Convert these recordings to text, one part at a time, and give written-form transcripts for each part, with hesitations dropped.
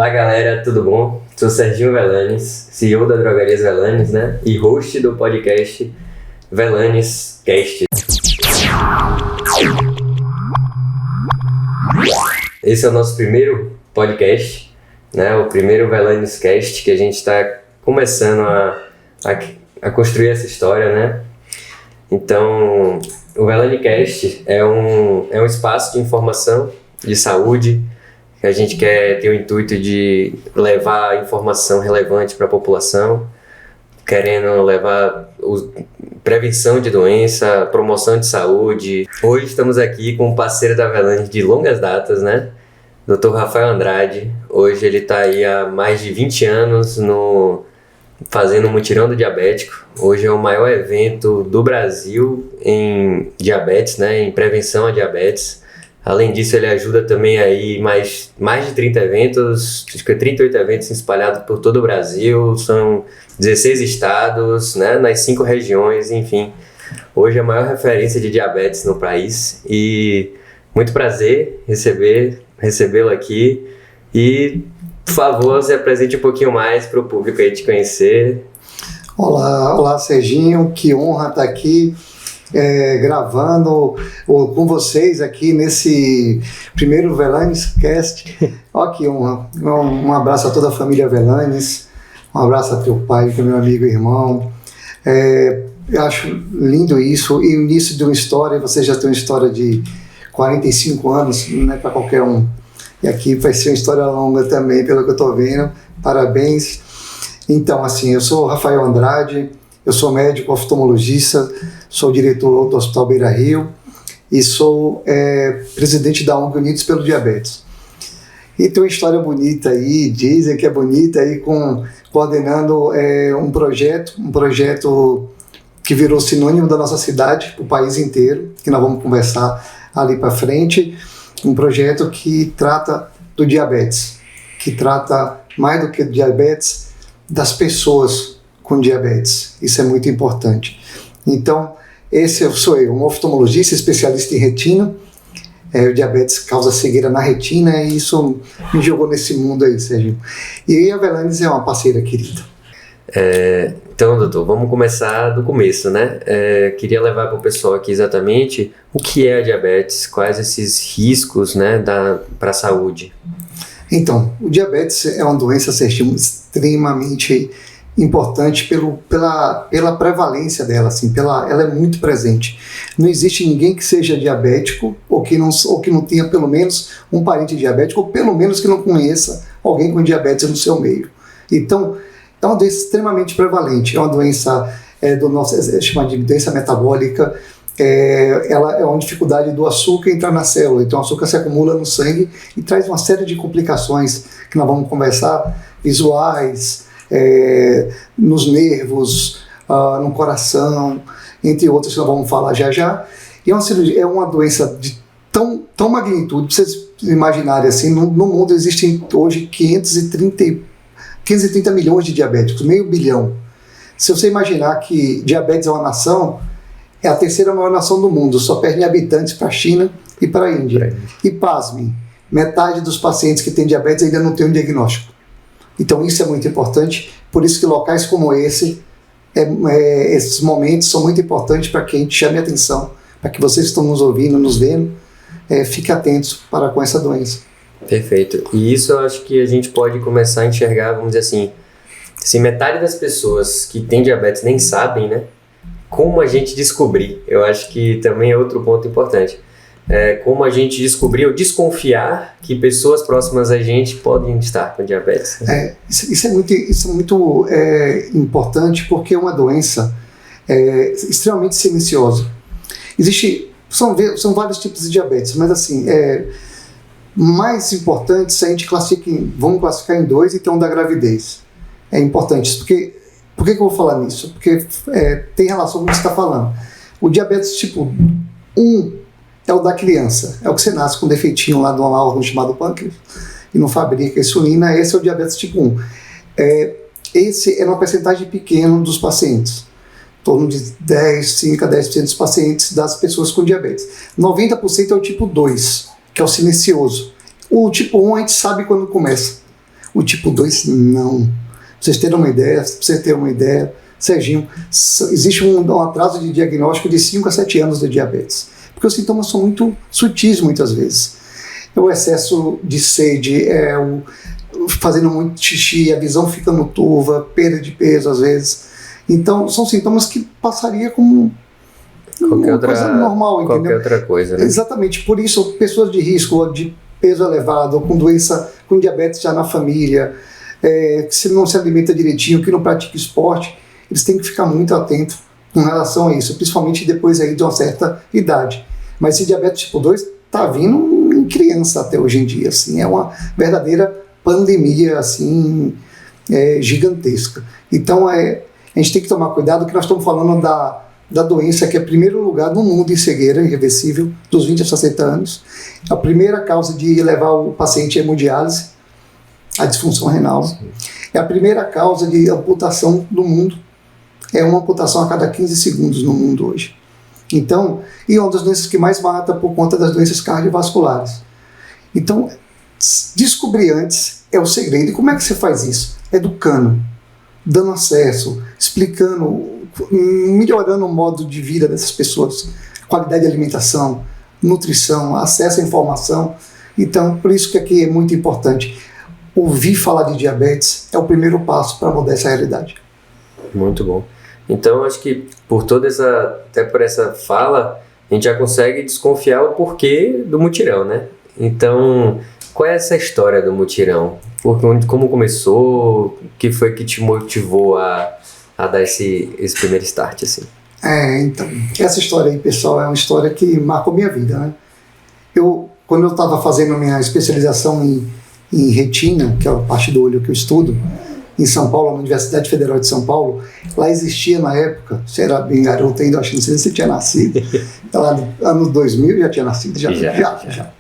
Olá galera, tudo bom? Sou Serginho Velanes, CEO da Drogarias Velanes, né? E host do podcast Velanes Cast. Esse é o nosso primeiro podcast, né? O primeiro Velanes Cast que a gente está começando a construir essa história, né? Então, o Velanes Cast é um espaço de informação, de saúde, que a gente quer ter o intuito de levar informação relevante para a população, querendo levar prevenção de doença, promoção de saúde. Hoje estamos aqui com um parceiro da Velanes de longas datas, né? Dr. Rafael Andrade. Hoje ele está aí há mais de 20 anos fazendo um mutirão do diabético. Hoje é o maior evento do Brasil em diabetes, né? Em prevenção a diabetes. Além disso, ele ajuda também aí mais de 30 eventos, acho que 38 eventos espalhados por todo o Brasil, são 16 estados, né, nas 5 regiões, enfim. Hoje é a maior referência de diabetes no país e muito prazer recebê-lo aqui e, por favor, se apresente um pouquinho mais para o público aí te conhecer. Olá Serginho, que honra estar aqui. Gravando com vocês aqui nesse primeiro Velanes Cast. Ó, que honra. Um abraço a toda a família Velanes, um abraço a teu pai, que é meu amigo e irmão. Eu acho lindo isso, e o início de uma história. Você já tem uma história de 45 anos, não é para qualquer um, e aqui vai ser uma história longa também, pelo que eu estou vendo. Parabéns. Então, assim, eu sou Rafael Andrade, eu sou médico oftalmologista, sou diretor do Hospital Beira Rio e sou presidente da ONG Unidos pelo Diabetes. E tem uma história bonita aí, dizem que é bonita, aí coordenando um projeto que virou sinônimo da nossa cidade, o país inteiro, que nós vamos conversar ali para frente. Um projeto que trata do diabetes, que trata mais do que do diabetes, das pessoas com diabetes. Isso é muito importante. Então, esse sou eu, um oftalmologista especialista em retina. O diabetes causa cegueira na retina e isso me jogou nesse mundo aí, Serginho. E a Velanes é uma parceira querida. Então, doutor, vamos começar do começo, né? Queria levar para o pessoal aqui exatamente o que é a diabetes, quais esses riscos, né, para a saúde. Então, o diabetes é uma doença, Serginho, extremamente importante pela prevalência dela, assim, ela é muito presente. Não existe ninguém que seja diabético ou que não tenha pelo menos um parente diabético, ou pelo menos que não conheça alguém com diabetes no seu meio. Então, é uma doença extremamente prevalente, é uma doença chamada de doença metabólica. Ela é uma dificuldade do açúcar entrar na célula, então o açúcar se acumula no sangue e traz uma série de complicações que nós vamos conversar, visuais, nos nervos, no coração, entre outras que nós vamos falar já. E é uma doença de tão magnitude, para vocês imaginarem assim, no mundo existem hoje 530 milhões de diabéticos, meio bilhão. Se você imaginar que diabetes é uma nação, é a terceira maior nação do mundo, só perde em habitantes para a China e para a Índia. E pasmem, metade dos pacientes que têm diabetes ainda não tem um diagnóstico. Então isso é muito importante, por isso que locais como esse, esses momentos são muito importantes para que a gente chame a atenção, para que vocês que estão nos ouvindo, nos vendo, fiquem atentos com essa doença. Perfeito. E isso eu acho que a gente pode começar a enxergar, vamos dizer assim, se metade das pessoas que têm diabetes nem sabem, né? Como a gente descobrir? Eu acho que também é outro ponto importante. Como a gente descobrir ou desconfiar que pessoas próximas a gente podem estar com diabetes. Isso é muito importante, porque é uma doença extremamente silenciosa. São vários tipos de diabetes, mas assim, mais importantes a gente vamos classificar em 2, e tem um da gravidez. É importante isso, porque por que eu vou falar nisso? Porque tem relação com o que você está falando. O diabetes tipo 1 é o da criança, é o que você nasce com um defeitinho lá de um órgão chamado pâncreas e não fabrica insulina. Esse é o diabetes tipo 1. Esse é uma percentagem pequena dos pacientes, em torno de 5 a 10% dos pacientes das pessoas com diabetes. 90% é o tipo 2, que é o silencioso. O tipo 1 a gente sabe quando começa. O tipo 2, não. Pra vocês terem uma ideia, Serginho, existe um atraso de diagnóstico de 5 a 7 anos do diabetes. Porque os sintomas são muito sutis muitas vezes. É o excesso de sede, fazendo muito xixi, a visão ficando turva, perda de peso às vezes. Então, são sintomas que passaria como coisa normal, entendeu? Qualquer outra coisa, né? Exatamente. Por isso, pessoas de risco, ou de peso elevado, ou com doença, com diabetes já na família, que se não se alimenta direitinho, que não pratica esporte, eles têm que ficar muito atentos com relação a isso, principalmente depois aí de uma certa idade. Mas esse diabetes tipo 2 está vindo em criança até hoje em dia, assim, é uma verdadeira pandemia, assim, gigantesca. Então, a gente tem que tomar cuidado que nós estamos falando da doença que é primeiro lugar no mundo em cegueira irreversível, dos 20 a 60 anos. A primeira causa de levar o paciente à hemodiálise, a disfunção renal. Sim. É a primeira causa de amputação do mundo. É uma amputação a cada 15 segundos no mundo hoje. Então, e é uma das doenças que mais mata por conta das doenças cardiovasculares. Então, descobrir antes é o segredo. E como é que você faz isso? Educando, dando acesso, explicando, melhorando o modo de vida dessas pessoas, qualidade de alimentação, nutrição, acesso à informação. Então, por isso que aqui é muito importante. Ouvir falar de diabetes é o primeiro passo para mudar essa realidade. Muito bom. Então, acho que até por essa fala, a gente já consegue desconfiar o porquê do mutirão, né? Então, qual é essa história do mutirão? Como começou? O que foi que te motivou a dar esse primeiro start, assim? Então, essa história aí, pessoal, é uma história que marcou minha vida, né? Quando eu estava fazendo a minha especialização em retina, que é a parte do olho que eu estudo, em São Paulo, na Universidade Federal de São Paulo, lá existia na época, você era bem garoto ainda, acho que não sei se você tinha nascido, lá no ano 2000 já tinha nascido, já.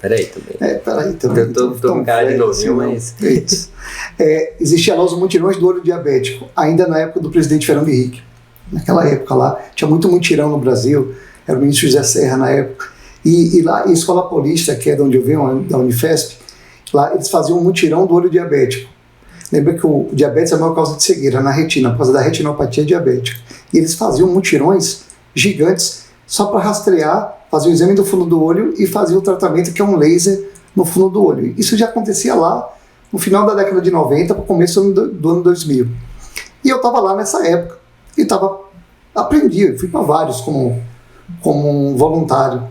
Peraí também. Peraí também. Eu tô com cara de novinho, mas... Isso. Existia lá os mutirões do olho diabético, ainda na época do presidente Fernando Henrique. Naquela época lá, tinha muito mutirão no Brasil, era o ministro José Serra na época, e lá, a Escola Paulista, que é de onde eu venho, da Unifesp, lá eles faziam um mutirão do olho diabético. Lembra que o diabetes é a maior causa de cegueira na retina, por causa da retinopatia diabética. E eles faziam mutirões gigantes só para rastrear, fazer o exame do fundo do olho e fazer o tratamento, que é um laser no fundo do olho. Isso já acontecia lá no final da década de 90 para o começo do ano 2000. E eu estava lá nessa época e aprendi, fui para vários como um voluntário.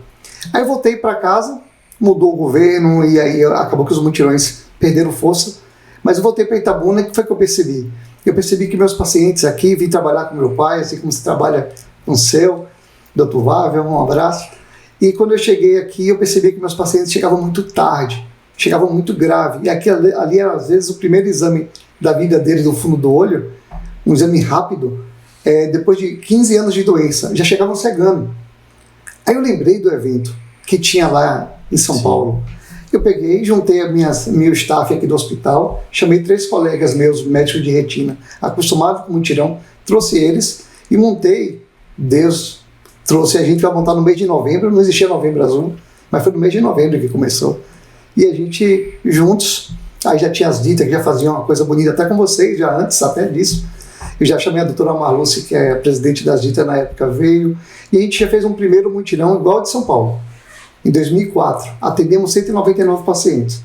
Aí eu voltei para casa, mudou o governo e aí acabou que os mutirões perderam força. Mas eu voltei para Itabuna, que foi que eu percebi? Eu percebi que meus pacientes aqui, vim trabalhar com meu pai, assim como você trabalha com o seu, Dr. Vável, um abraço. E quando eu cheguei aqui, eu percebi que meus pacientes chegavam muito tarde, chegavam muito grave. E aqui, ali era, às vezes, o primeiro exame da vida deles do fundo do olho, um exame rápido, depois de 15 anos de doença, já chegavam cegando. Aí eu lembrei do evento que tinha lá em São Paulo. Eu peguei, juntei meu staff aqui do hospital, chamei 3 colegas meus, médicos de retina, acostumados com mutirão, trouxe eles e montei. Deus trouxe, a gente vai montar no mês de novembro, não existia Novembro Azul, mas foi no mês de novembro que começou. E a gente, juntos, aí já tinha as ditas que já faziam uma coisa bonita até com vocês, já antes até disso. Eu já chamei a doutora Marluce, que é a presidente das ditas na época, veio, e a gente já fez um primeiro mutirão igual de São Paulo. Em 2004, atendemos 199 pacientes.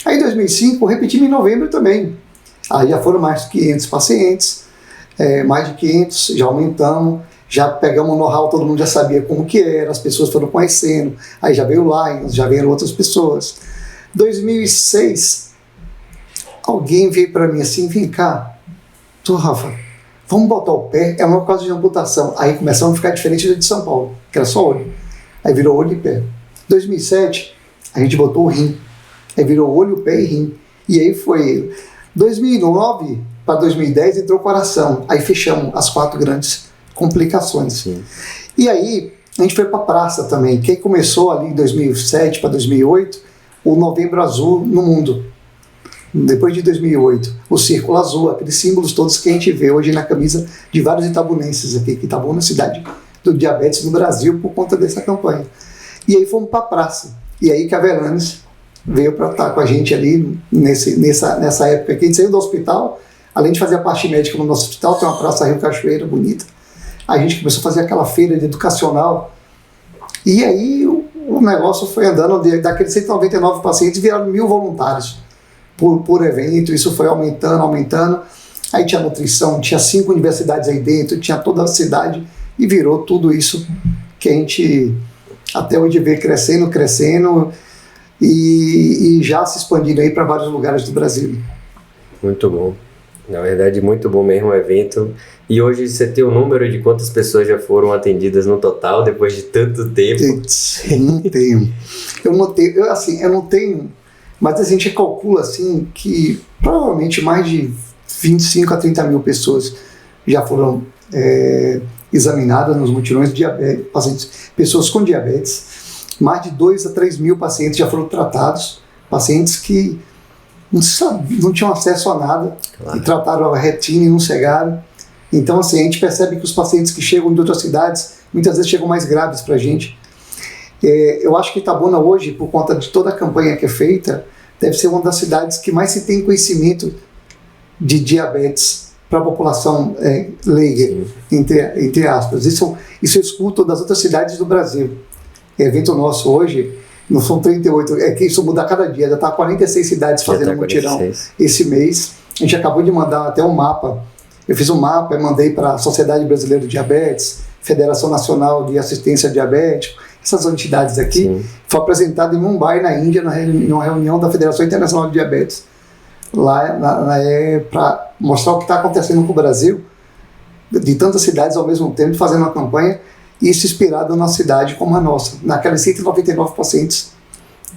Aí em 2005, repetimos em novembro também. Aí já foram mais de 500 pacientes, mais de 500, já aumentamos, já pegamos o know-how, todo mundo já sabia como que era, as pessoas foram conhecendo, aí já veio o Lions, já vieram outras pessoas. 2006, alguém veio para mim assim, vem cá, Rafa, vamos botar o pé, é uma causa de amputação. Aí começamos a ficar diferente de São Paulo, que era só olho. Aí virou olho e pé. 2007, a gente botou o rim. Aí virou olho, pé e rim. E aí foi 2009 para 2010 entrou o coração. Aí fechamos as 4 grandes complicações. Sim. E aí a gente foi para a praça também. Que aí começou ali em 2007 para 2008 o Novembro Azul no mundo. Depois de 2008, o Círculo Azul, aqueles símbolos todos que a gente vê hoje na camisa de vários itabunenses aqui, que Itabuna é cidade do diabetes no Brasil por conta dessa campanha. E aí fomos para a praça. E aí que a Velanes veio para estar com a gente ali nessa época que a gente saiu do hospital, além de fazer a parte médica no nosso hospital, tem uma Praça Rio Cachoeira bonita, a gente começou a fazer aquela feira de educacional, e aí o negócio foi andando, daqueles 199 pacientes viraram 1.000 voluntários por evento, isso foi aumentando, aí tinha nutrição, tinha 5 universidades aí dentro, tinha toda a cidade, e virou tudo isso que a gente até hoje vê crescendo, e já se expandindo aí para vários lugares do Brasil. Muito bom. Na verdade, muito bom mesmo o evento. E hoje você tem o número de quantas pessoas já foram atendidas no total, depois de tanto tempo? Não tenho. Eu não tenho, mas a gente calcula assim que provavelmente mais de 25 a 30 mil pessoas já foram examinadas nos mutirões de diabetes, pessoas com diabetes. Mais de 2 a 3 mil pacientes já foram tratados, pacientes que não tinham acesso a nada, claro, e trataram a retina e não cegaram. Então, assim, a gente percebe que os pacientes que chegam de outras cidades, muitas vezes chegam mais graves para a gente. Eu acho que Itabuna hoje, por conta de toda a campanha que é feita, deve ser uma das cidades que mais se tem conhecimento de diabetes para a população leiga, entre aspas. Isso eu escuto das outras cidades do Brasil. Evento nosso hoje, não são 38, é que isso muda a cada dia, já está 46 cidades fazendo mutirão esse mês. A gente acabou de mandar até um mapa, eu fiz um mapa e mandei para a Sociedade Brasileira de Diabetes, Federação Nacional de Assistência Diabética, essas entidades aqui. Sim. Foi apresentado em Mumbai, na Índia, numa reunião da Federação Internacional de Diabetes, lá para mostrar o que está acontecendo com o Brasil, de tantas cidades ao mesmo tempo, fazendo uma campanha, isso inspirado na cidade como a nossa, naquelas 199 pacientes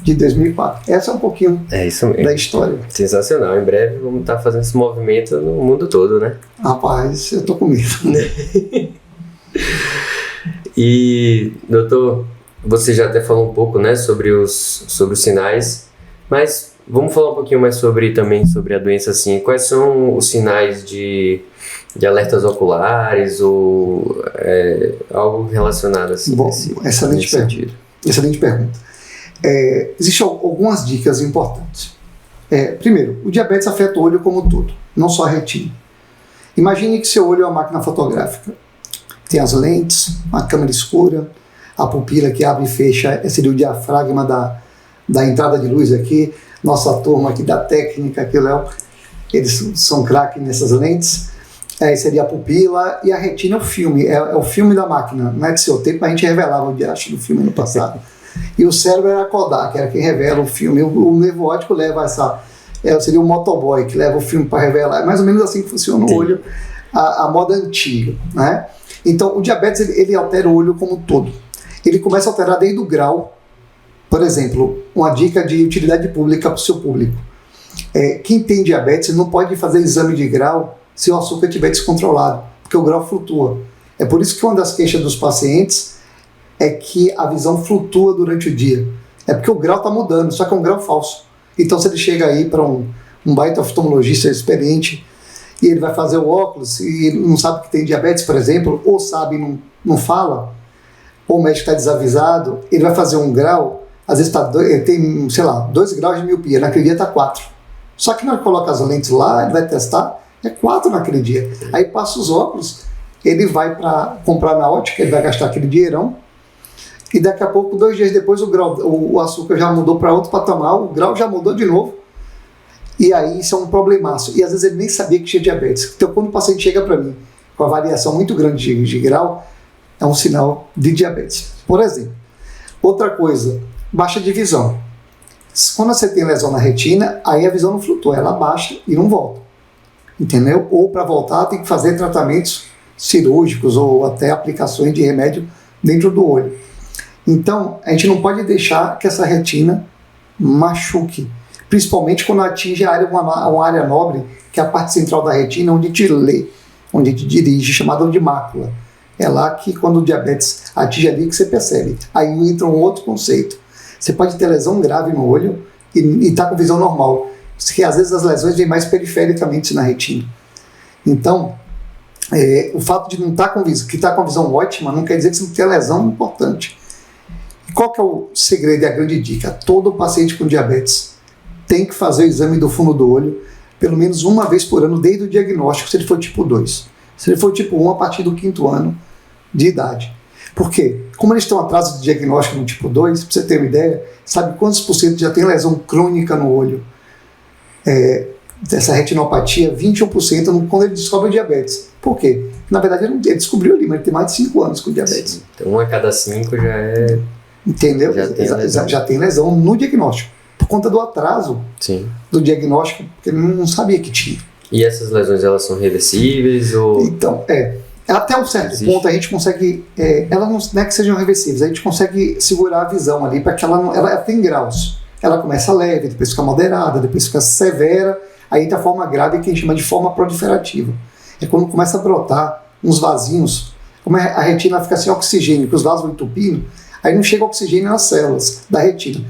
de 2004. Essa é um pouquinho da história. Sensacional. Em breve vamos estar fazendo esse movimento no mundo todo, né? Rapaz, eu tô com medo. E, doutor, você já até falou um pouco, né, sobre os sinais, mas vamos falar um pouquinho mais também sobre a doença, assim. Quais são os sinais de alertas oculares ou algo relacionado assim? Bom, excelente pergunta. Existem algumas dicas importantes. Primeiro, o diabetes afeta o olho como um todo, não só a retina. Imagine que seu olho é uma máquina fotográfica. Tem as lentes, a câmera escura, a pupila que abre e fecha, seria o diafragma da entrada de luz aqui. Nossa turma aqui da técnica, aqui o Léo, eles são craques nessas lentes. Seria a pupila, e a retina é o filme, é o filme da máquina, não é de seu tempo, a gente revelava o diacho do filme no passado. E o cérebro era a Kodak, que era quem revela o filme. O nervo óptico leva seria o motoboy que leva o filme para revelar. É mais ou menos assim que funciona o olho, a moda antiga, né? Então, o diabetes ele altera o olho como um todo. Ele começa a alterar desde o grau. Por exemplo, uma dica de utilidade pública para o seu público. Quem tem diabetes não pode fazer exame de grau se o açúcar estiver descontrolado, porque o grau flutua. É por isso que uma das queixas dos pacientes é que a visão flutua durante o dia. É porque o grau está mudando, só que é um grau falso. Então, se ele chega aí para um baita oftalmologista experiente e ele vai fazer o óculos e ele não sabe que tem diabetes, por exemplo, ou sabe e não fala, ou o médico está desavisado, ele vai fazer um grau, às vezes tem, 2 graus de miopia, naquele dia está 4. Só que na hora que coloca as lentes lá, ele vai testar, 4 naquele dia. Aí passa os óculos, ele vai para comprar na ótica, ele vai gastar aquele dinheirão, e daqui a pouco, 2 dias depois, o açúcar já mudou para outro patamar, o grau já mudou de novo, e aí isso é um problemaço. E às vezes ele nem sabia que tinha diabetes. Então, quando o paciente chega para mim com a variação muito grande de grau, é um sinal de diabetes. Por exemplo, outra coisa, baixa de visão. Quando você tem lesão na retina, aí a visão não flutua, ela baixa e não volta. Entendeu? Ou para voltar tem que fazer tratamentos cirúrgicos ou até aplicações de remédio dentro do olho. Então, a gente não pode deixar que essa retina machuque, principalmente quando atinge uma área nobre, que é a parte central da retina, onde a gente lê, onde a gente dirige, chamada de mácula. É lá que, quando o diabetes atinge ali, que você percebe. Aí entra um outro conceito. Você pode ter lesão grave no olho e estar com visão normal, que às vezes as lesões vêm mais perifericamente na retina. Então, o fato de não estar com visão ótima não quer dizer que você não tem lesão importante. Qual que é o segredo e a grande dica? Todo paciente com diabetes tem que fazer o exame do fundo do olho pelo menos uma vez por ano desde o diagnóstico, se ele for tipo 2. Se ele for tipo 1, a partir do 5º ano de idade. Por quê? Como eles estão atrás do diagnóstico no tipo 2, para você ter uma ideia, sabe quantos por cento já tem lesão crônica no olho? Dessa retinopatia, 21% quando ele descobre o diabetes. Por quê? Na verdade, ele descobriu ali, mas ele tem mais de 5 anos com diabetes. Sim. Então, 1 a cada 5 já é... Entendeu? Já tem lesão no diagnóstico. Por conta do atraso do diagnóstico, porque ele não sabia que tinha. E essas lesões, elas são reversíveis? Ou... Então, até um certo ponto a gente consegue, elas não é que sejam reversíveis, a gente consegue segurar a visão ali para que ela tem graus. Ela começa leve, depois fica moderada, depois fica severa, aí entra a forma grave que a gente chama de forma proliferativa. É quando começa a brotar uns vasinhos, como a retina fica sem oxigênio, que os vasos vão entupindo, aí não chega oxigênio nas células da retina.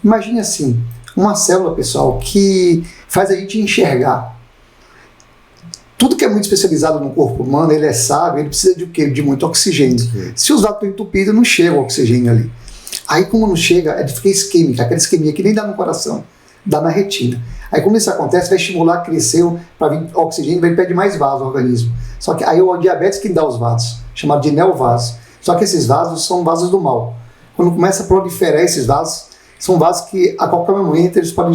Imagine assim, uma célula, pessoal, que faz a gente enxergar. Tudo que é muito especializado no corpo humano, ele é sábio, ele precisa de o quê? De muito oxigênio. Sim. Se os vasos estão entupidos, não chega o oxigênio ali. Aí, como não chega, fica isquêmica, aquela isquemia que nem dá no coração, dá na retina. Aí, quando isso acontece, vai estimular, crescer, para vir oxigênio, vai pedir mais vasos no organismo. Só que aí o diabetes que dá os vasos, chamado de neovasos. Só que esses vasos são vasos do mal. Quando começa a proliferar esses vasos, são vasos que a qualquer momento eles podem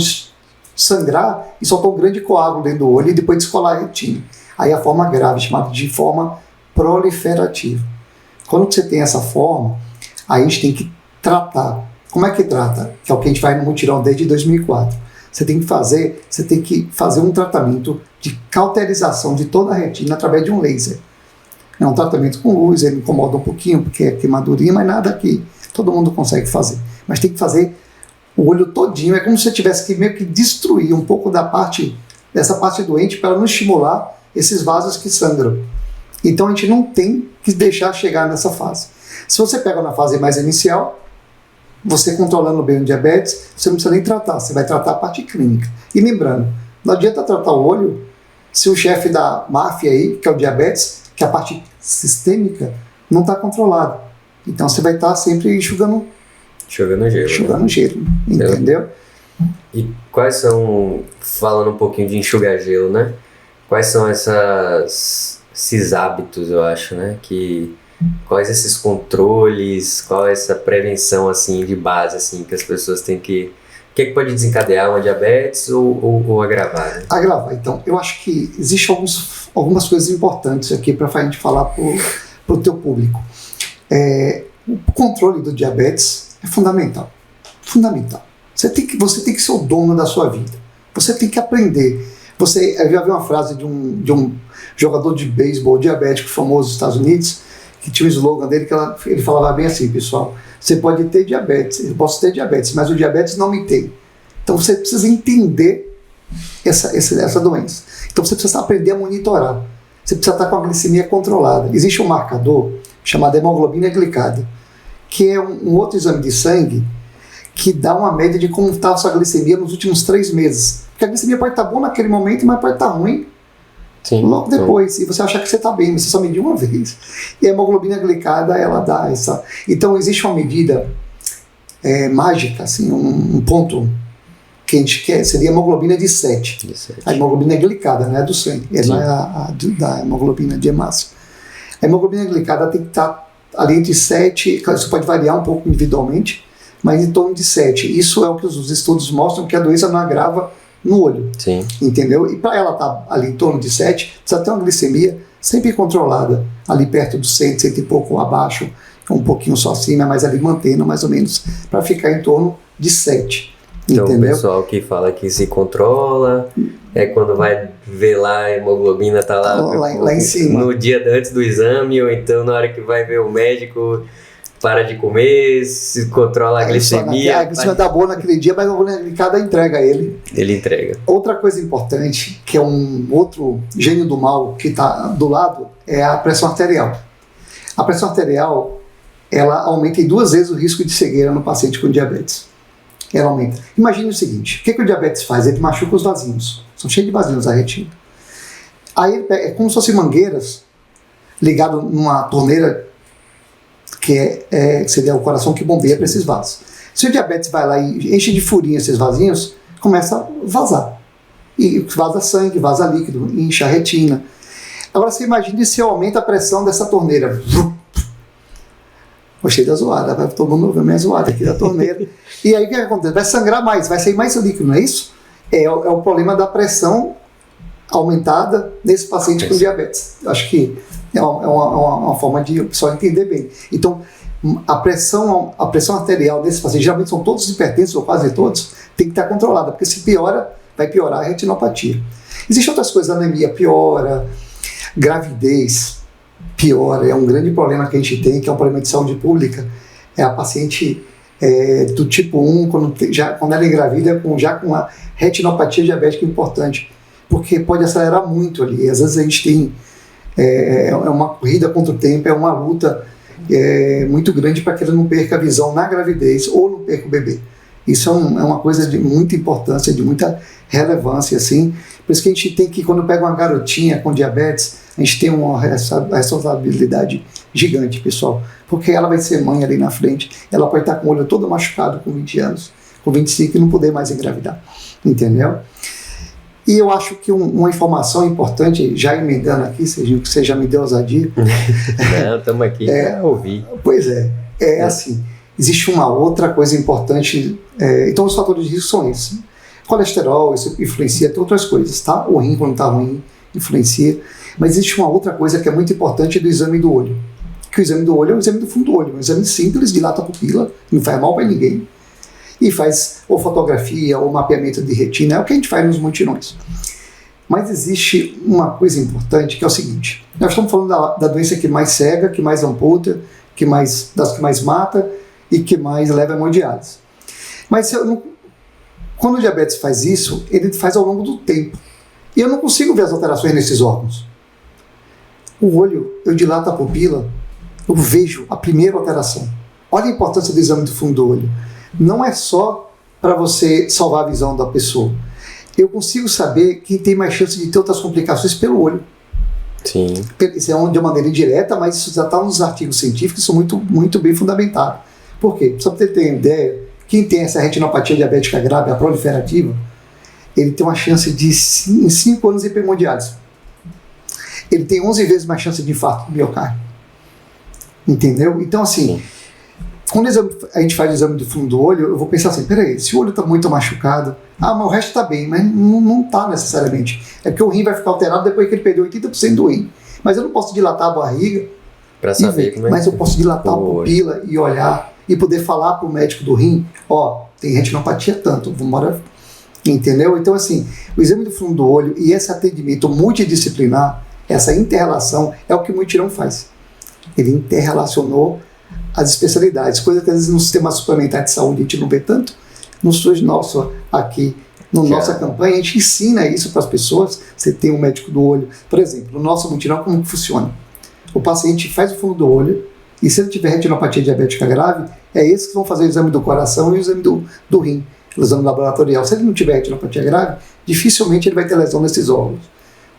sangrar e soltar um grande coágulo dentro do olho e depois descolar a retina. Aí a forma grave, chamada de forma proliferativa. Quando você tem essa forma, aí a gente tem que tratar. Como é que trata? Que é o que a gente faz no mutirão desde 2004. Você tem que fazer um tratamento de cauterização de toda a retina através de um laser. É um tratamento com luz, ele incomoda um pouquinho porque é queimadurinha, mas nada que todo mundo consegue fazer. Mas tem que fazer o olho todinho, é como se você tivesse que meio que destruir um pouco dessa parte doente para não estimular esses vasos que sangram. Então a gente não tem que deixar chegar nessa fase. Se você pega na fase mais inicial, você controlando bem o diabetes, você não precisa nem tratar, você vai tratar a parte clínica. E lembrando, não adianta tratar o olho se o chefe da máfia aí, que é o diabetes, que é a parte sistêmica, não está controlada. Então você vai estar sempre enxugando gelo, entendeu? E quais são, falando um pouquinho de enxugar gelo, né? Quais são esses hábitos, eu acho, né? Quais esses controles, qual é essa prevenção, assim, de base, assim, que as pessoas têm que... O que é que pode desencadear uma diabetes ou agravar? Né? Agravar. Então, eu acho que existem algumas coisas importantes aqui para a gente falar para o teu público. O controle do diabetes é fundamental. Fundamental. Você tem que ser o dono da sua vida. Você tem que aprender. Eu já vi uma frase de um jogador de beisebol diabético famoso dos Estados Unidos, que tinha um slogan dele, que ele falava bem assim, pessoal, você pode ter diabetes, eu posso ter diabetes, mas o diabetes não me tem. Então você precisa entender essa doença. Então você precisa aprender a monitorar. Você precisa estar com a glicemia controlada. Existe um marcador chamado hemoglobina glicada, que é um outro exame de sangue que dá uma média de como está a sua glicemia nos últimos 3 meses. Porque a glicemia pode estar boa naquele momento, mas pode estar ruim logo depois. E você achar que você está bem, mas você só mediu uma vez. E a hemoglobina glicada, ela dá essa... Então existe uma medida mágica, assim, um ponto que a gente quer, seria a hemoglobina de 7. A hemoglobina glicada, não é do sangue, não é da hemoglobina de hemácia. A hemoglobina glicada tem que estar ali entre 7, isso pode variar um pouco individualmente, mas em torno de 7. Isso é o que os estudos mostram, que a doença não agrava no olho. Sim. Entendeu? E para ela estar ali em torno de 7, precisa ter uma glicemia sempre controlada, ali perto do 100, 100 e pouco abaixo, um pouquinho só acima, mas ali mantendo mais ou menos, para ficar em torno de 7. Então entendeu? O pessoal que fala que se controla, quando vai ver lá a hemoglobina tá lá em cima. No dia antes do exame, ou então na hora que vai ver o médico, para de comer, se controla a glicemia. A glicemia tá boa naquele dia, mas a hemoglobina glicada entrega ele. Ele entrega. Outra coisa importante, que é um outro gênio do mal que está do lado, é a pressão arterial. A pressão arterial, ela aumenta em 2 vezes o risco de cegueira no paciente com diabetes. Ela aumenta. Imagine o seguinte, o que o diabetes faz? Ele machuca os vasinhos. São cheios de vasinhos a retina. Aí é como se fossem mangueiras ligadas numa torneira seria o coração que bombeia para esses vasos. Se o diabetes vai lá e enche de furinho esses vasinhos, começa a vazar. E vaza sangue, vaza líquido, incha a retina. Agora você imagine se eu aumento a pressão dessa torneira. Gostei da zoada, vai todo mundo ver a minha zoada aqui da torneira. E aí o que acontece? Vai sangrar mais, vai sair mais líquido, não é isso? É o problema da pressão aumentada nesse paciente com diabetes. Acho que é uma forma de o pessoal entender bem. Então, a pressão arterial desses pacientes, geralmente são todos hipertensos, ou quase todos, tem que estar controlada, porque se piora, vai piorar a retinopatia. Existem outras coisas, anemia piora, gravidez piora, é um grande problema que a gente tem, que é um problema de saúde pública, é a paciente do tipo 1, quando ela engravida, já com uma retinopatia diabética importante, porque pode acelerar muito ali, às vezes a gente tem uma corrida contra o tempo, é uma luta muito grande para que ela não perca a visão na gravidez ou não perca o bebê. Isso é uma coisa de muita importância, de muita relevância, assim. Por isso que a gente tem que, quando pega uma garotinha com diabetes, a gente tem uma responsabilidade gigante, pessoal. Porque ela vai ser mãe ali na frente, ela pode estar com o olho todo machucado com 20 anos, com 25 e não poder mais engravidar. Entendeu? E eu acho que uma informação importante, já emendando aqui, Serginho, que você já me deu ousadia. Não, estamos aqui para ouvir. Pois assim, existe uma outra coisa importante, então os fatores de risco são esses. Colesterol, isso influencia, tem outras coisas, tá? O rim, quando está ruim, influencia. Mas existe uma outra coisa que é muito importante do exame do olho. Que o exame do olho é o exame do fundo do olho, um exame simples, dilata a pupila, não faz mal para ninguém. E faz ou fotografia ou mapeamento de retina, é o que a gente faz nos mutirões. Mas existe uma coisa importante, que é o seguinte: nós estamos falando da doença que mais cega, que mais amputa, das que mais mata e que mais leva a hemodiálise. Mas quando o diabetes faz isso, ele faz ao longo do tempo. E eu não consigo ver as alterações nesses órgãos. O olho, eu dilato a pupila, eu vejo a primeira alteração. Olha a importância do exame do fundo do olho. Não é só para você salvar a visão da pessoa. Eu consigo saber quem tem mais chance de ter outras complicações pelo olho. Sim. Isso é de uma maneira indireta, mas isso já está nos artigos científicos, são muito, muito bem fundamentados. Por quê? Só para você ter uma ideia, quem tem essa retinopatia diabética grave, a proliferativa, ele tem uma chance de, em 5 anos, hiperhemodiálise. Ele tem 11 vezes mais chance de infarto do miocárdio. Entendeu? Então, assim, quando a gente faz o exame do fundo do olho, eu vou pensar assim, peraí, se o olho está muito machucado, mas o resto está bem, mas não está necessariamente. É porque o rim vai ficar alterado depois que ele perdeu 80% do rim. Mas eu não posso dilatar a barriga para saber como é. Mas eu posso dilatar a pupila e olhar e poder falar para o médico do rim, tem retinopatia tanto, vamos. Entendeu? Então, assim, o exame do fundo do olho e esse atendimento multidisciplinar, essa inter-relação, é o que o mutirão faz. Ele inter-relacionou as especialidades, coisa que às vezes no sistema suplementar de saúde a gente não vê tanto. No SUS nosso, aqui, na nossa campanha, a gente ensina isso para as pessoas. Você tem um médico do olho, por exemplo, no nosso mutirão, como que funciona? O paciente faz o fundo do olho, e se ele tiver retinopatia diabética grave, é esses que vão fazer o exame do coração e o exame do rim, o exame laboratorial. Se ele não tiver retinopatia grave, dificilmente ele vai ter lesão nesses órgãos.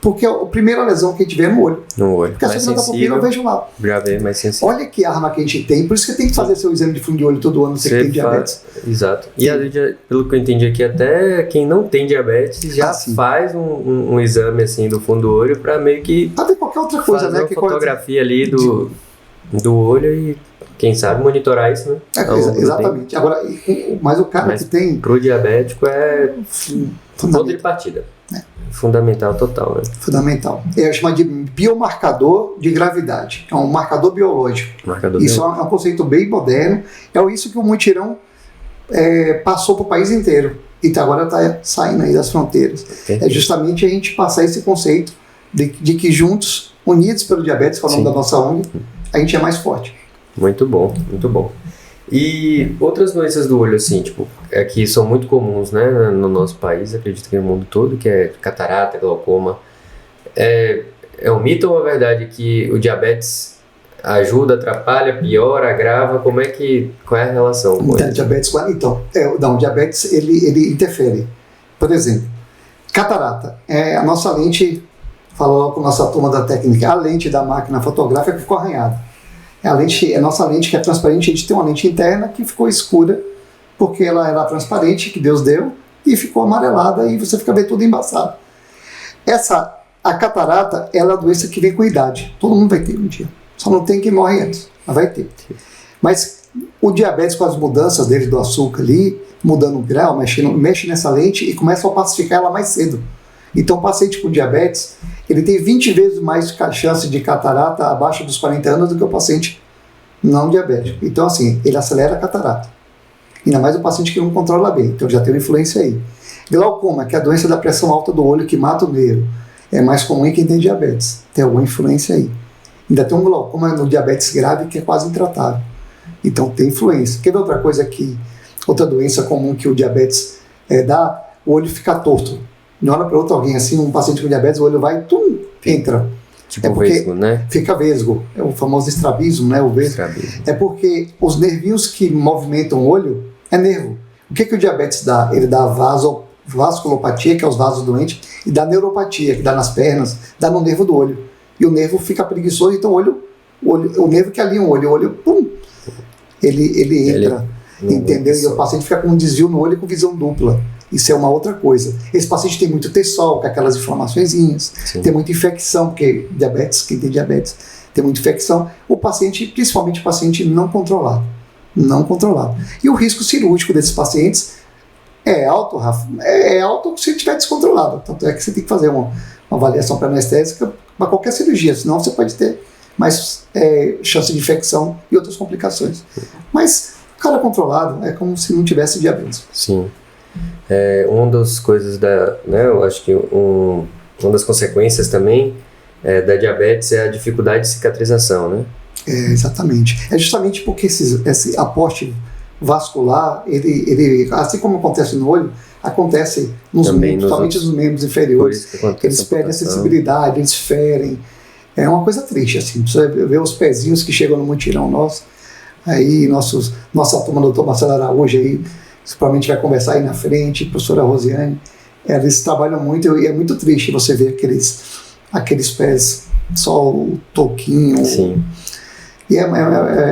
Porque a primeira lesão que a gente vê é no olho. No olho. Porque a segunda da pupila eu vejo lá. Grave, mais sensível. Olha que arma que a gente tem, por isso que tem que fazer seu exame de fundo de olho todo ano, você que tem diabetes. Exato. E pelo que eu entendi aqui, até quem não tem diabetes já faz um exame assim do fundo do olho para meio que pra ver qualquer outra coisa, fazer né? Uma fotografia ali do olho e quem sabe monitorar isso, né? Exatamente. Agora, mas o cara que tem... Pro diabético é ponto de partida. Fundamental total, né? Fundamental. É chamado de biomarcador de gravidade. É um marcador biológico. Isso é um conceito bem moderno. É isso que o mutirão passou para o país inteiro. E agora está saindo aí das fronteiras. É justamente a gente passar esse conceito de que juntos, unidos pelo diabetes, falando da nossa ONG, a gente é mais forte. Muito bom, muito bom. E outras doenças do olho, assim, tipo, que são muito comuns, né, no nosso país, acredito que no mundo todo, que é catarata, glaucoma. É um mito ou é verdade que o diabetes ajuda, atrapalha, piora, agrava? Qual é a relação com ele? O diabetes, ele interfere. Por exemplo, catarata. A nossa lente, falou com a nossa turma da técnica, a lente da máquina fotográfica ficou arranhada. A nossa lente que é transparente, a gente tem uma lente interna que ficou escura, porque ela era transparente, que Deus deu, e ficou amarelada e você fica vendo tudo embaçado. A catarata, ela é uma doença que vem com idade. Todo mundo vai ter um dia. Só não tem quem morre antes, mas vai ter. Mas o diabetes, com as mudanças dele do açúcar ali, mudando o grau, mexe nessa lente e começa a opacificar ela mais cedo. Então o paciente com diabetes, ele tem 20 vezes mais chance de catarata abaixo dos 40 anos do que o paciente não diabético. Então assim, ele acelera a catarata. Ainda mais o paciente que não controla bem, então já tem uma influência aí. Glaucoma, que é a doença da pressão alta do olho que mata o nervo. É mais comum em quem tem diabetes. Tem alguma influência aí. Ainda tem um glaucoma no diabetes grave que é quase intratável. Então tem influência. Quer ver outra coisa que... Outra doença comum que o diabetes dá? O olho fica torto. Não olha para alguém assim, um paciente com diabetes, o olho vai, entra. Tipo vesgo, né? Fica vesgo. É o famoso estrabismo, né? O vesgo. Estrabismo. É porque os nervinhos que movimentam o olho é nervo. O que o diabetes dá? Ele dá vasculopatia, que é os vasos doentes, e dá neuropatia, que dá nas pernas, dá no nervo do olho. E o nervo fica preguiçoso, então o nervo que alinha o olho, pum, ele entra, entendeu? E o paciente fica com um desvio no olho e com visão dupla. Isso é uma outra coisa. Esse paciente tem muito T-sol, com aquelas inflamaçõezinhas, tem muita infecção, porque quem tem diabetes tem muita infecção. O paciente, principalmente o paciente não controlado. E o risco cirúrgico desses pacientes é alto, Rafa. É alto se estiver descontrolado. Tanto é que você tem que fazer uma avaliação pré-anestésica para qualquer cirurgia, senão você pode ter mais chance de infecção e outras complicações. Mas o cara controlado é como se não tivesse diabetes. Sim. Uma das coisas eu acho que uma das consequências também da diabetes é a dificuldade de cicatrização, né? Exatamente. É justamente porque esse aporte vascular, ele, assim como acontece no olho, acontece nos membros, somente nos membros inferiores. Eles perdem a sensibilidade, eles ferem. É uma coisa triste, assim. Você vê os pezinhos que chegam no mutirão nosso. Aí nossa turma, doutor Marcelo Araújo, aí, provavelmente vai conversar aí na frente, professora Rosiane, eles trabalham muito e é muito triste você ver aqueles pés, só o toquinho. Sim. E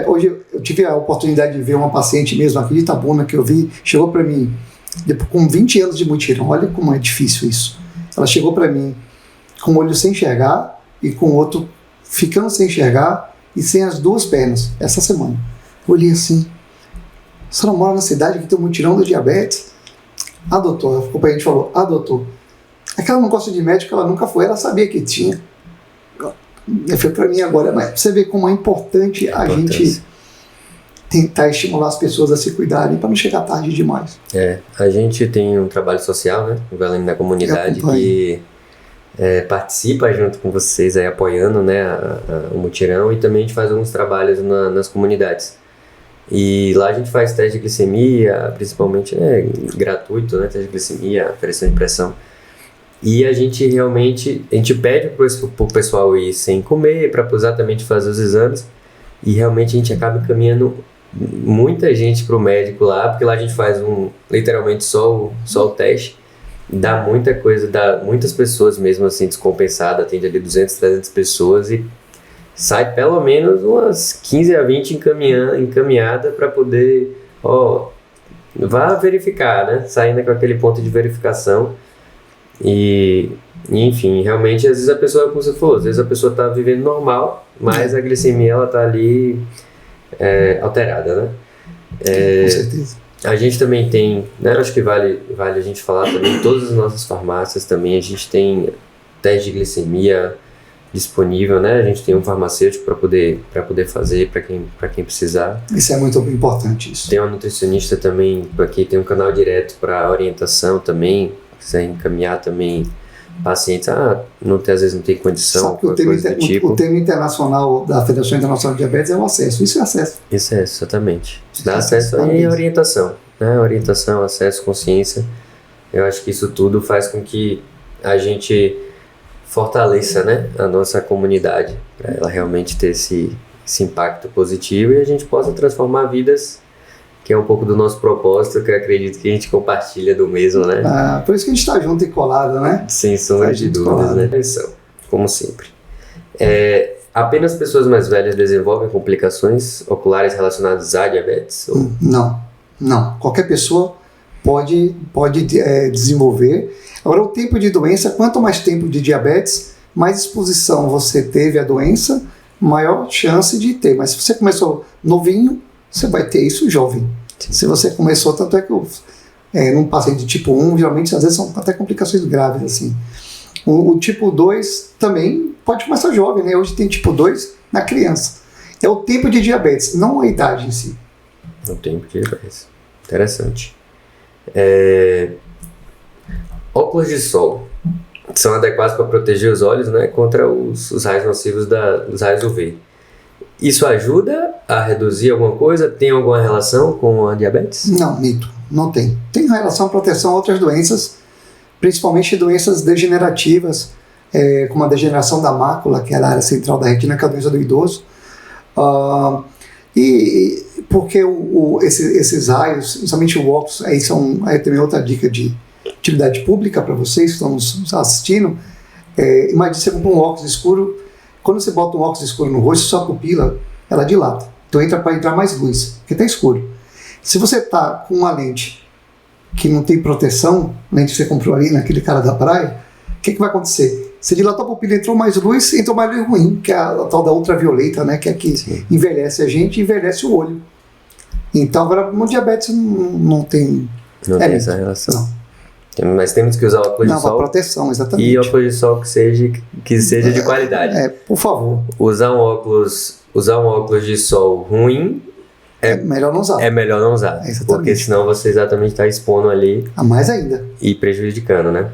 hoje eu tive a oportunidade de ver uma paciente mesmo aqui de Itabuna, que eu vi, chegou para mim com 20 anos de mutirão. Olha como é difícil isso. Ela chegou para mim com o olho sem enxergar e com o outro ficando sem enxergar e sem as duas pernas, essa semana. Eu olhei assim, a senhora mora na cidade que tem um mutirão do diabetes? Doutor, a gente falou, doutor, é que ela não gosta de médico, ela nunca foi, ela sabia que tinha. Foi para mim agora, mas você vê como é importante a gente tentar estimular as pessoas a se cuidarem para não chegar tarde demais. A gente tem um trabalho social, né, o Velânio da Comunidade, que participa junto com vocês aí, apoiando, né, o mutirão, e também a gente faz alguns trabalhos nas comunidades. E lá a gente faz teste de glicemia, principalmente gratuito, né, teste de glicemia, aferição de pressão. E a gente pede pro pessoal ir sem comer, para exatamente fazer os exames, e realmente a gente acaba encaminhando muita gente pro médico lá, porque lá a gente faz literalmente só o teste, dá muita coisa, dá muitas pessoas mesmo assim descompensadas, atende ali 200, 300 pessoas e sai pelo menos umas 15 a 20 encaminhada para poder, vá verificar, né, saindo com aquele ponto de verificação. E enfim, realmente às vezes a pessoa, como você falou, às vezes a pessoa está vivendo normal, mas a glicemia ela está ali alterada, né? Com certeza. A gente também tem, né, acho que vale a gente falar também, todas as nossas farmácias também, a gente tem teste de glicemia disponível, né? A gente tem um farmacêutico para poder fazer para quem precisar. Isso é muito importante, isso. Tem uma nutricionista também, aqui tem um canal direto para orientação também, quiser encaminhar também pacientes, às vezes não tem condição. Sabe que o tema internacional da Federação Internacional de Diabetes é o acesso. Isso é acesso. Isso é, exatamente. Dá acesso e orientação, né? Orientação, acesso, consciência. Eu acho que isso tudo faz com que a gente fortaleça, né, a nossa comunidade, para ela realmente ter esse impacto positivo e a gente possa transformar vidas, que é um pouco do nosso propósito, que eu acredito que a gente compartilha do mesmo, né? Por isso que a gente está junto e colado, né? Sem sombra de dúvidas, né? Como sempre. Apenas pessoas mais velhas desenvolvem complicações oculares relacionadas à diabetes? Não. Qualquer pessoa pode desenvolver. Agora, o tempo de doença, quanto mais tempo de diabetes, mais exposição você teve à doença, maior chance de ter. Mas se você começou novinho, você vai ter isso jovem. Sim. Se você começou, tanto é que num paciente de tipo 1, geralmente às vezes são até complicações graves, assim. O tipo 2 também pode começar jovem, né? Hoje tem tipo 2 na criança. É o tempo de diabetes, não a idade em si. O tempo de diabetes. Interessante. Óculos de sol são adequados para proteger os olhos, né, contra os raios nocivos dos raios UV. Isso ajuda a reduzir alguma coisa? Tem alguma relação com a diabetes? Não, mito. Não tem. Tem relação à proteção a outras doenças, principalmente doenças degenerativas, como a degeneração da mácula, que é a área central da retina, que é a doença do idoso. E porque esses raios, principalmente o óculos, aí também outra dica de utilidade pública para vocês que estão nos assistindo. Imagine você compra um óculos escuro. Quando você bota um óculos escuro no rosto, sua pupila ela dilata. Então entra para entrar mais luz, porque está escuro. Se você está com uma lente que não tem proteção, lente que você comprou ali naquele cara da praia, o que vai acontecer? Você dilatou a pupila, entrou mais luz ruim, que é a tal da ultravioleta, né, que é que Sim. envelhece a gente e envelhece o olho. Então agora no diabetes não tem... Não tem essa relação. Não. Mas temos que usar óculos de sol. Não, para proteção, exatamente. E óculos de sol que seja de qualidade. Por favor. Usar um óculos de sol ruim é melhor não usar. É melhor não usar. Porque senão você exatamente está expondo ali. A mais ainda. E prejudicando, né?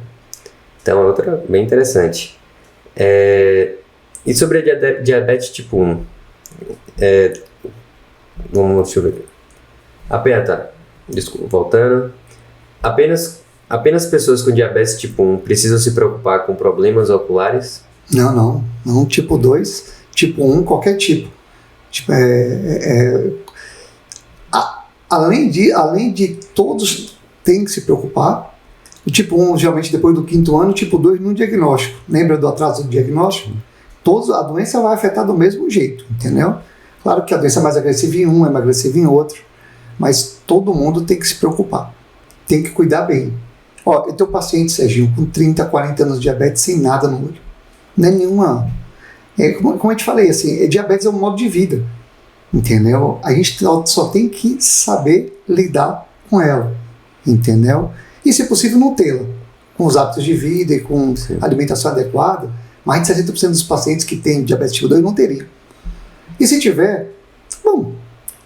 Então é outra bem interessante. E sobre a diabetes tipo 1? Deixa eu ver. Desculpa, voltando. Apenas pessoas com diabetes tipo 1 precisam se preocupar com problemas oculares? Não. Tipo 2, tipo 1, qualquer tipo. Além de todos têm que se preocupar, o tipo 1, geralmente depois do 5º ano, o tipo 2 no diagnóstico. Lembra do atraso do diagnóstico? A doença vai afetar do mesmo jeito, entendeu? Claro que a doença é mais agressiva em um, é mais agressiva em outro, mas todo mundo tem que se preocupar. Tem que cuidar bem. Eu tenho um paciente, Serginho, com 30, 40 anos de diabetes sem nada no olho. Não é nenhuma... como eu te falei, assim, diabetes é um modo de vida. Entendeu? A gente só tem que saber lidar com ela. Entendeu? E, se possível, não tê-la. Com os hábitos de vida e com alimentação adequada, mais de 70% dos pacientes que têm diabetes tipo 2 não teriam. E se tiver,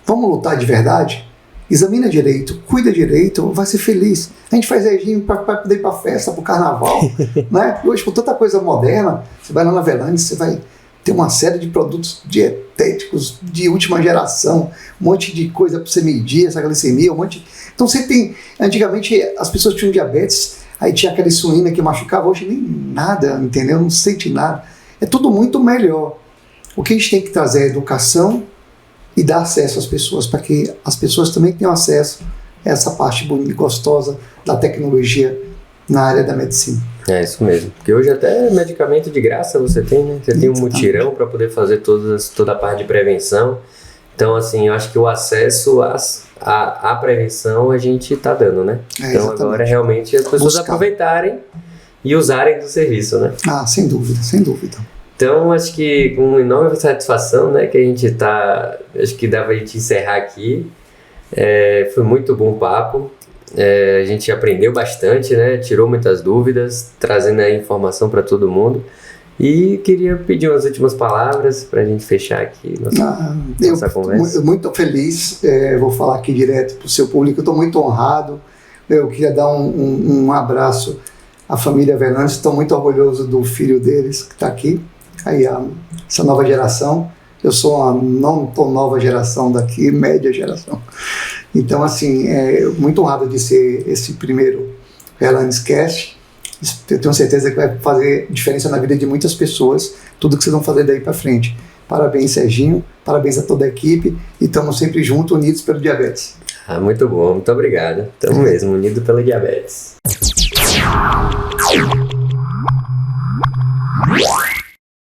vamos lutar de verdade? Examina direito, cuida direito, vai ser feliz. A gente faz regime para poder ir para festa, para o carnaval. Né? Hoje, com tanta coisa moderna, você vai lá na Velandes, você vai ter uma série de produtos dietéticos de última geração, um monte de coisa para você medir essa glicemia, um monte. Então você tem, antigamente as pessoas tinham diabetes, aí tinha aquela insulina que machucava, hoje nem nada, entendeu? Não sente nada. É tudo muito melhor. O que a gente tem que trazer é educação e dar acesso às pessoas, para que as pessoas também tenham acesso a essa parte bonita e gostosa da tecnologia na área da medicina. É isso mesmo, porque hoje até medicamento de graça você tem, né? Você tem um mutirão para poder fazer toda a parte de prevenção. Então, assim, eu acho que o acesso à prevenção a gente está dando, né? Então agora realmente as pessoas aproveitarem e usarem do serviço, né? Sem dúvida, sem dúvida. Então, acho que com enorme satisfação, né, que a gente está... Acho que dá pra gente encerrar aqui. Foi muito bom o papo. A gente aprendeu bastante, né, tirou muitas dúvidas, trazendo a informação para todo mundo. E queria pedir umas últimas palavras para a gente fechar aqui nossa conversa. Eu muito feliz, vou falar aqui direto para o seu público, eu estou muito honrado. Eu queria dar um abraço à família Velandes, estou muito orgulhoso do filho deles que está aqui. Aí essa nova geração, eu sou uma não tão nova geração daqui, média geração. Então, assim, muito honrado de ser esse primeiro Velandes Cast. Eu tenho certeza que vai fazer diferença na vida de muitas pessoas, tudo que vocês vão fazer daí para frente. Parabéns, Serginho, parabéns a toda a equipe e estamos sempre juntos, unidos pelo diabetes. Muito bom, muito obrigado. Estamos mesmo, unidos pelo diabetes.